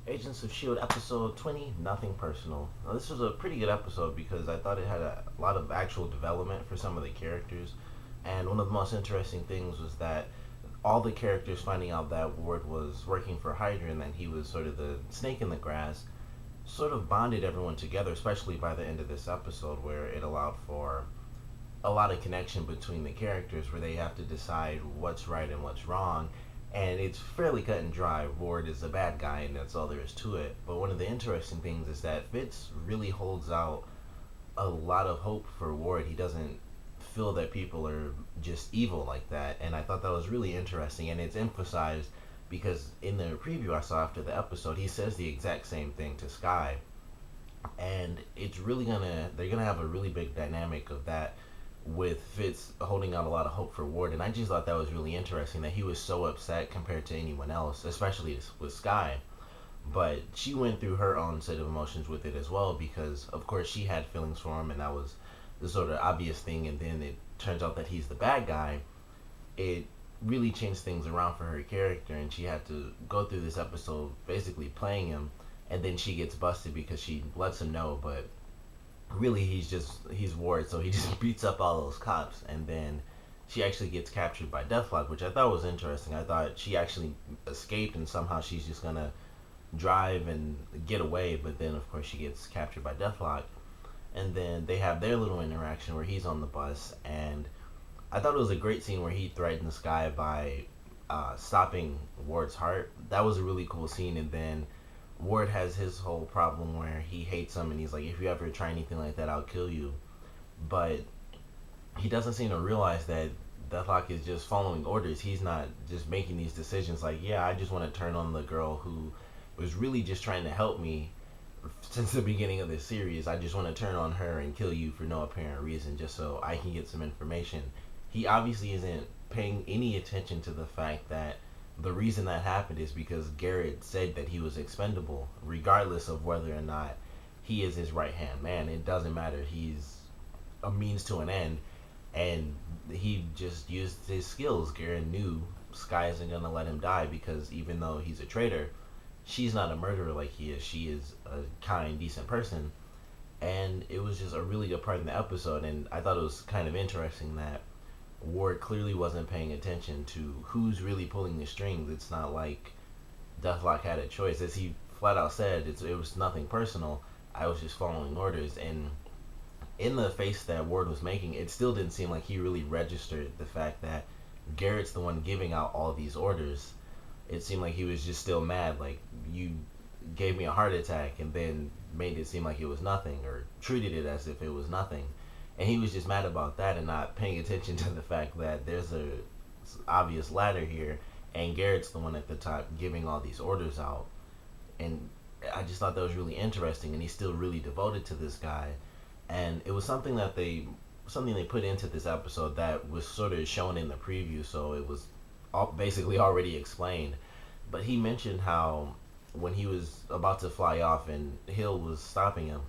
Agents of S.H.I.E.L.D. episode 20, Nothing Personal. Now, this was a pretty good episode because I thought it had a lot of actual development for some of the characters. And one of the most interesting things was that all the characters finding out that Ward was working for Hydra and that he was sort of the snake in the grass sort of bonded everyone together, especially by the end of this episode, where it allowed for a lot of connection between the characters where they have to decide what's right and what's wrong. And it's fairly cut and dry. Ward is a bad guy, and that's all there is to it. But one of the interesting things is that Fitz really holds out a lot of hope for Ward. He doesn't feel that people are just evil like that. And I thought that was really interesting. And it's emphasized because in the preview I saw after the episode, he says the exact same thing to Skye. And it's really they're gonna have a really big dynamic of that with Fitz holding out a lot of hope for Ward, and I just thought that was really interesting that he was so upset compared to anyone else, especially with Skye. But she went through her own set of emotions with it as well because, of course, she had feelings for him, and that was the sort of obvious thing. And then it turns out that he's the bad guy. It really changed things around for her character, and she had to go through this episode basically playing him, and then she gets busted because she lets him know, but really he's Ward, so he just beats up all those cops, and then she actually gets captured by Deathlock, which I thought was interesting. I thought she actually escaped and somehow she's just gonna drive and get away, but then of course she gets captured by Deathlock, and then they have their little interaction where he's on the bus, and I thought it was a great scene where he threatens Skye by stopping Ward's heart. That was a really cool scene, and then Ward has his whole problem where he hates him and he's like, if you ever try anything like that, I'll kill you. But he doesn't seem to realize that Deathlock is just following orders. He's not just making these decisions like, yeah, I just want to turn on the girl who was really just trying to help me since the beginning of this series. I just want to turn on her and kill you for no apparent reason just so I can get some information. He obviously isn't paying any attention to the fact that the reason that happened is because Garrett said that he was expendable, regardless of whether or not he is his right hand man. It doesn't matter. He's a means to an end, and he just used his skills. Garrett knew Skye isn't gonna let him die because even though he's a traitor, she's not a murderer like he is. She is a kind, decent person, and it was just a really good part in the episode. And I thought it was kind of interesting that Ward clearly wasn't paying attention to who's really pulling the strings. It's not like Deathlock had a choice. As he flat out said, it was nothing personal. I was just following orders. And in the face that Ward was making, it still didn't seem like he really registered the fact that Garrett's the one giving out all these orders. It seemed like he was just still mad. Like, you gave me a heart attack and then made it seem like it was nothing, or treated it as if it was nothing. And he was just mad about that and not paying attention to the fact that there's a obvious ladder here, and Garrett's the one at the top giving all these orders out. And I just thought that was really interesting, and he's still really devoted to this guy. And it was something they put into this episode that was sort of shown in the preview, so it was basically already explained. But he mentioned how when he was about to fly off and Hill was stopping him,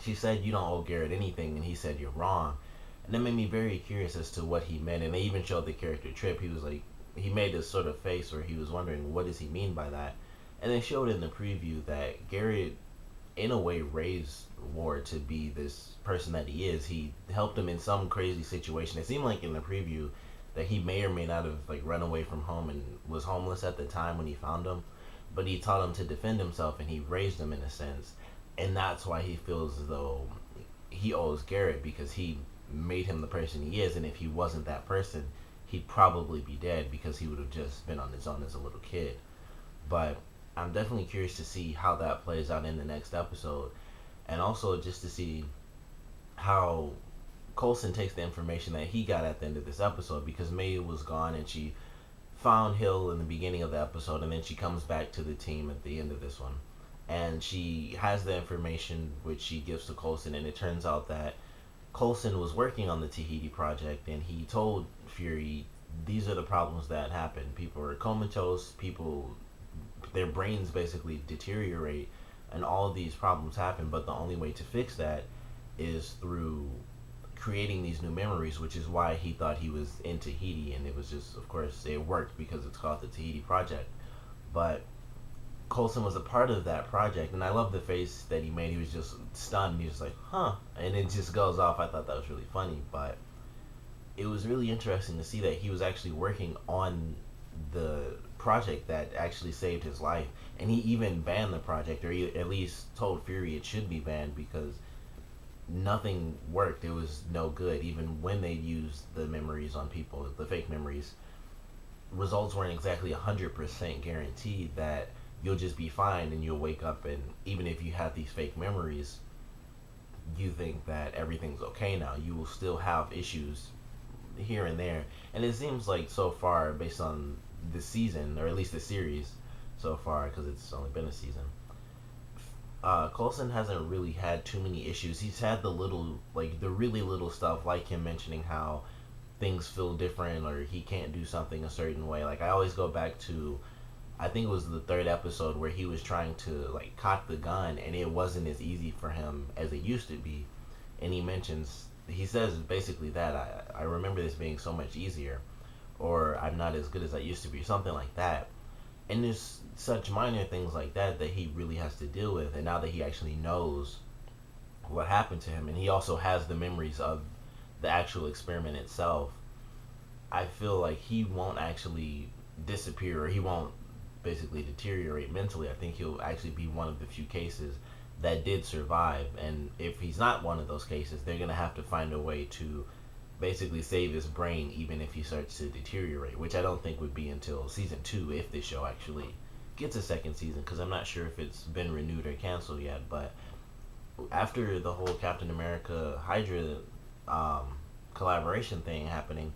she said, you don't owe Garrett anything, and he said, you're wrong. And that made me very curious as to what he meant. And they even showed the character Trip. He was like, he made this sort of face where he was wondering, what does he mean by that? And they showed in the preview that Garrett, in a way, raised Ward to be this person that he is. He helped him in some crazy situation. It seemed like in the preview that he may or may not have like run away from home and was homeless at the time when he found him, but he taught him to defend himself and he raised him in a sense. And that's why he feels as though he owes Garrett, because he made him the person he is, and if he wasn't that person, he'd probably be dead because he would have just been on his own as a little kid. But I'm definitely curious to see how that plays out in the next episode, and also just to see how Coulson takes the information that he got at the end of this episode, because May was gone and she found Hill in the beginning of the episode, and then she comes back to the team at the end of this one. And she has the information which she gives to Coulson, and it turns out that Coulson was working on the Tahiti project, and he told Fury, these are the problems that happen. People are comatose, people, their brains basically deteriorate, and all of these problems happen, but the only way to fix that is through creating these new memories, which is why he thought he was in Tahiti, and it was just, of course, it worked because it's called the Tahiti project. But Coulson was a part of that project, and I love the face that he made. He was just stunned. He was like, "Huh," and it just goes off. I thought that was really funny, but it was really interesting to see that he was actually working on the project that actually saved his life, and he even banned the project, or he at least told Fury it should be banned because nothing worked. It was no good. Even when they used the memories on people, the fake memories, results weren't exactly 100% guaranteed that you'll just be fine and you'll wake up, and even if you have these fake memories, you think that everything's okay now. You will still have issues here and there. And it seems like so far, based on the season, or at least the series so far, because it's only been a season, Coulson hasn't really had too many issues. He's had the little, like the really little stuff, like him mentioning how things feel different or he can't do something a certain way. Like I always go back to, I think it was the third episode where he was trying to like cock the gun and it wasn't as easy for him as it used to be. And he says basically that I remember this being so much easier, or I'm not as good as I used to be, something like that. And there's such minor things like that that he really has to deal with. And now that he actually knows what happened to him, and he also has the memories of the actual experiment itself, I feel like he won't actually disappear, or he won't basically deteriorate mentally. I think he'll actually be one of the few cases that did survive. And if he's not one of those cases, they're going to have to find a way to basically save his brain, even if he starts to deteriorate, which I don't think would be until season 2 if the show actually gets a second season, because I'm not sure if it's been renewed or canceled yet. But after the whole Captain America Hydra collaboration thing happening,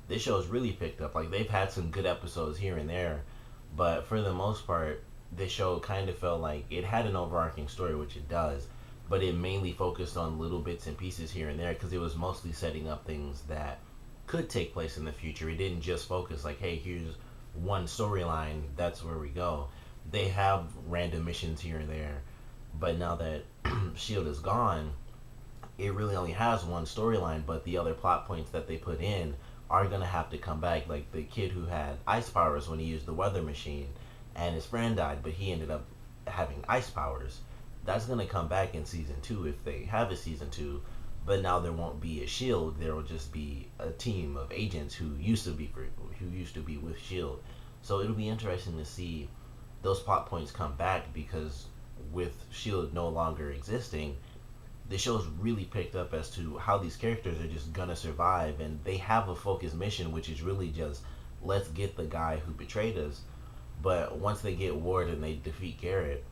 this show's really picked up. Like they've had some good episodes here and there, but for the most part, this show kind of felt like it had an overarching story, which it does, but it mainly focused on little bits and pieces here and there because it was mostly setting up things that could take place in the future. It didn't just focus like, hey, here's one storyline, that's where we go. They have random missions here and there, but now that Shield is gone, it really only has one storyline, but the other plot points that they put in are gonna have to come back. Like the kid who had ice powers when he used the weather machine, and his friend died, but he ended up having ice powers. That's gonna come back in season 2 if they have a season 2. But now there won't be a Shield. There will just be a team of agents who used to be with Shield. So it'll be interesting to see those plot points come back because with Shield no longer existing, the show's really picked up as to how these characters are just gonna survive, and they have a focused mission, which is really just let's get the guy who betrayed us. But once they get Ward and they defeat Garrett,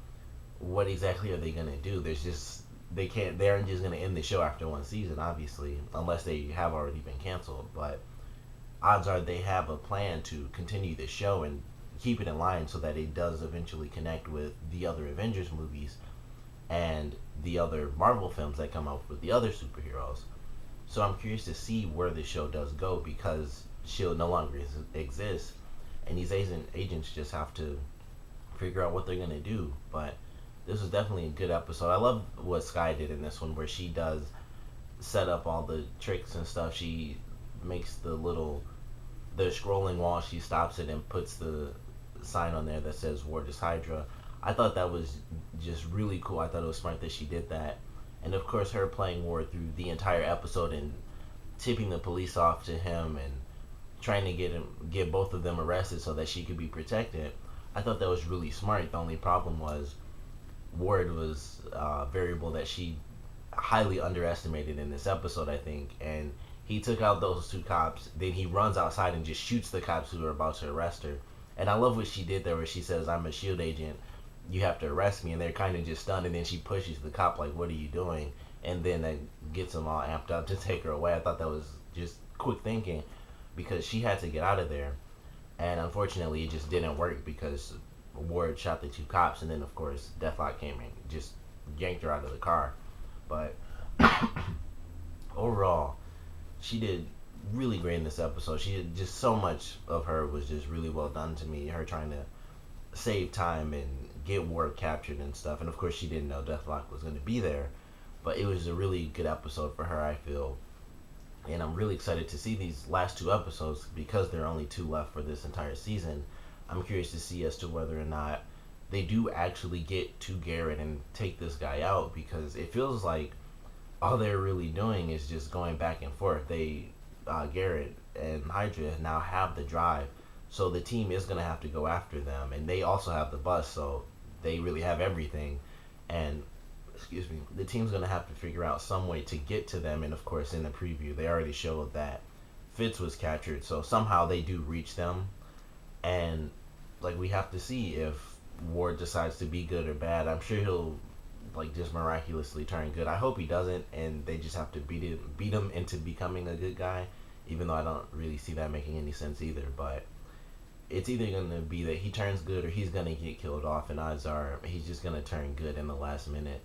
what exactly are they gonna do? They aren't just gonna end the show after one season, obviously, unless they have already been canceled. But odds are they have a plan to continue the show and keep it in line so that it does eventually connect with the other Avengers movies and the other Marvel films that come out with the other superheroes. So I'm curious to see where the show does go because Shield no longer exists, and these agents just have to figure out what they're gonna do. But this was definitely a good episode. I love what Skye did in this one, where she does set up all the tricks and stuff. She makes the scrolling wall. She stops it and puts the sign on there that says "Ward is Hydra." I thought that was just really cool. I thought it was smart that she did that. And of course, her playing Ward through the entire episode and tipping the police off to him and trying to get both of them arrested so that she could be protected. I thought that was really smart. The only problem was Ward was a variable that she highly underestimated in this episode, I think. And he took out those two cops. Then he runs outside and just shoots the cops who are about to arrest her. And I love what she did there, where she says, "I'm a Shield agent. You have to arrest me," and they're kind of just stunned, and then she pushes the cop like, "What are you doing?" And then that gets them all amped up to take her away. I thought that was just quick thinking because she had to get out of there, and unfortunately it just didn't work because Ward shot the two cops, and then of course Deathlock came and just yanked her out of the car. But overall, she did really great in this episode. She did just so much of her was just really well done to me. Her trying to save time and get Ward captured and stuff. And of course, she didn't know Deathlock was going to be there, but it was a really good episode for her, I feel. And I'm really excited to see these last two episodes because there are only two left for this entire season. I'm curious to see as to whether or not they do actually get to Garrett and take this guy out, because it feels like all they're really doing is just going back and forth. Garrett and Hydra now have the drive, so the team is gonna have to go after them, and they also have the bus, so they really have everything. And excuse me, the team's gonna have to figure out some way to get to them. And of course, in the preview, they already showed that Fitz was captured, so somehow they do reach them. And like, we have to see if Ward decides to be good or bad. I'm sure he'll like just miraculously turn good. I hope he doesn't, and they just have to beat him into becoming a good guy. Even though I don't really see that making any sense either, but it's either gonna be that he turns good or he's gonna get killed off, and odds are he's just gonna turn good in the last minute,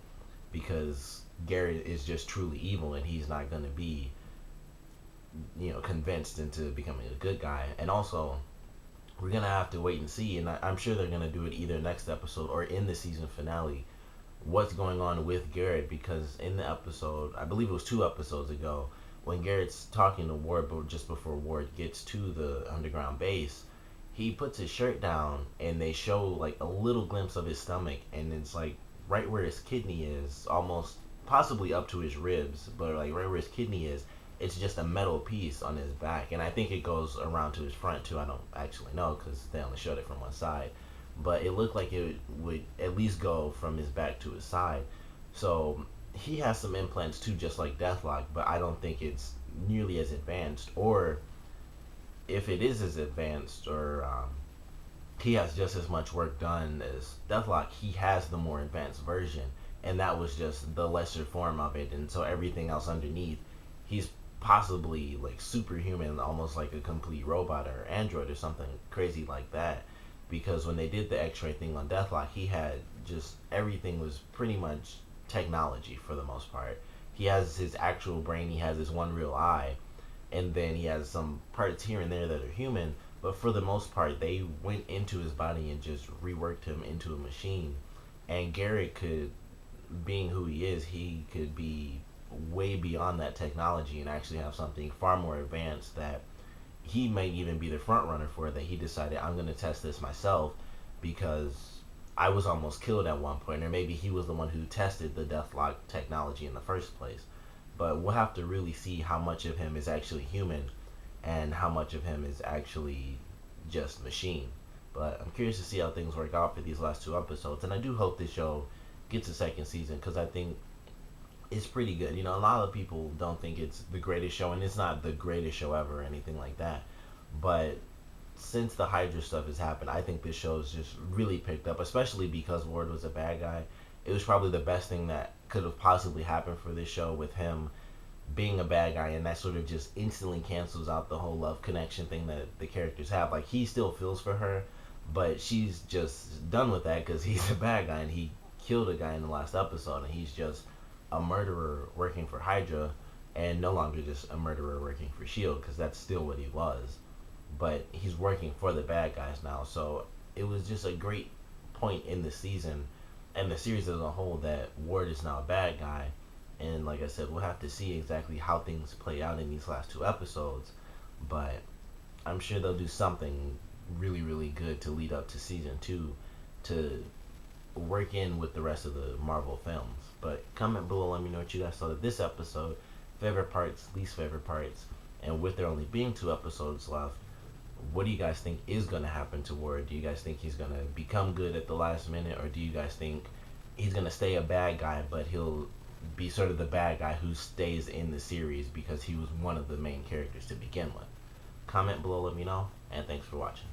because Garrett is just truly evil, and he's not gonna be, convinced into becoming a good guy. And also, we're gonna have to wait and see, and I'm sure they're gonna do it either next episode or in the season finale. What's going on with Garrett? Because in the episode, I believe it was 2 episodes ago, when Garrett's talking to Ward, but just before Ward gets to the underground base, he puts his shirt down, and they show like a little glimpse of his stomach, and it's like right where his kidney is, almost possibly up to his ribs, but like right where his kidney is, it's just a metal piece on his back. And I think it goes around to his front too. I don't actually know because they only showed it from one side, but it looked like it would at least go from his back to his side. So he has some implants too, just like Deathlock, but I don't think it's nearly as advanced. Or if it is as advanced, or he has just as much work done as Deathlock, he has the more advanced version, and that was just the lesser form of it. And so everything else underneath, he's possibly like superhuman, almost like a complete robot or android or something crazy like that. Because when they did the X-ray thing on Deathlock, he had just everything was pretty much technology for the most part. He has his actual brain, he has his one real eye, and then he has some parts here and there that are human, but for the most part they went into his body and just reworked him into a machine. And Garrett could, being who he is, he could be way beyond that technology and actually have something far more advanced that he may even be the front runner for, that he decided, I'm going to test this myself because I was almost killed at one point. Or maybe he was the one who tested the Deathlock technology in the first place. But we'll have to really see how much of him is actually human and how much of him is actually just machine. But I'm curious to see how things work out for these last 2 episodes. And I do hope this show gets a second season, because I think it's pretty good. A lot of people don't think it's the greatest show, and it's not the greatest show ever or anything like that. But since the Hydra stuff has happened, I think this show's just really picked up, especially because Ward was a bad guy. It was probably the best thing that could have possibly happened for this show, with him being a bad guy, and that sort of just instantly cancels out the whole love connection thing that the characters have. Like, he still feels for her, but she's just done with that because he's a bad guy, and he killed a guy in the last episode, and he's just a murderer working for Hydra, and no longer just a murderer working for S.H.I.E.L.D, because that's still what he was. But he's working for the bad guys now, so it was just a great point in the season and the series as a whole that Ward is now a bad guy. And like I said, we'll have to see exactly how things play out in these last 2 episodes, but I'm sure they'll do something really, really good to lead up to season 2 to work in with the rest of the Marvel films. But comment below, let me know what you guys thought of this episode, favorite parts, least favorite parts, and with there only being 2 episodes left, what do you guys think is going to happen to Ward? Do you guys think he's going to become good at the last minute, or do you guys think he's going to stay a bad guy, but he'll be sort of the bad guy who stays in the series because he was one of the main characters to begin with? Comment below, let me know, and thanks for watching.